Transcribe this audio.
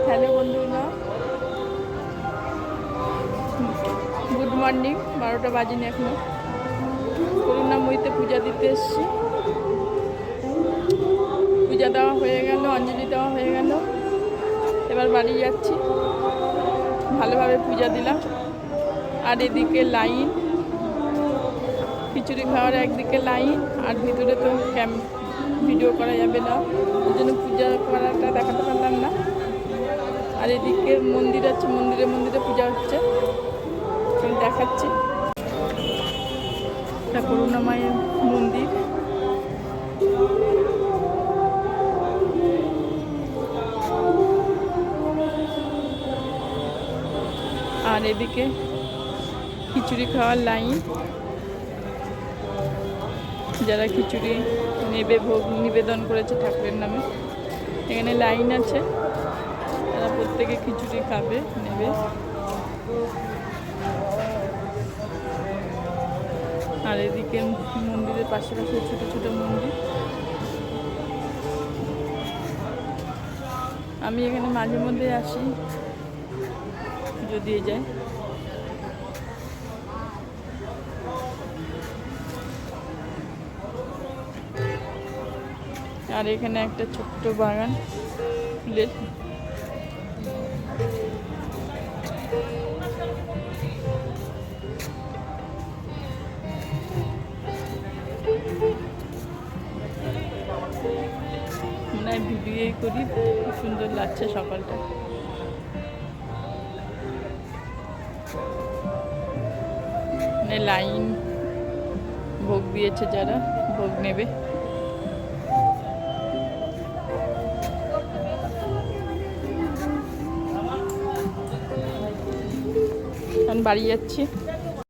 Hello বন্ধুরা, good morning. 12টা বাজেনি এখনো। করুণাময়ীতে পূজা দিতে এসছি। পূজা দেওয়া হয়ে গেল, অঞ্জলি দেওয়া হয়ে গেল। এবার বাড়ি যাচ্ছি। ভালোভাবে পূজা দিলাম। আর এদিকে লাইন, খিচুড়ি খাওয়ার একদিকে লাইন, আর ভিতরে তো ভিডিও করা যাবে না, ওই জন্য পূজা করাটা দেখাতে পারলাম না। আর এদিকে মন্দির আছে, মন্দিরে পূজা হচ্ছে, আমি দেখাচ্ছি। এটা করুণাময়ের মন্দির। আর এদিকে খিচুড়ি খাওয়ার লাইন, যারা খিচুড়ি নেবে, ভোগ নিবেদন করেছে ঠাকুরের নামে, এখানে লাইন আছে। তারা প্রত্যেকে খিচুড়ি খাবে, নেবে। আর এদিকে মন্দিরের পাশে ছোট ছোট মন্দির। আমি এখানে মাঝে মধ্যে আসি, পুজো দিয়ে যাই। আর এখানে একটা ছোট্ট বাগান ফুলের। মনে হয় ভিডিওই করি, খুব সুন্দর লাগছে সকালটা। লাইন, ভোগ দিয়েছে, যারা ভোগ নেবে। বাড়ি যাচ্ছি।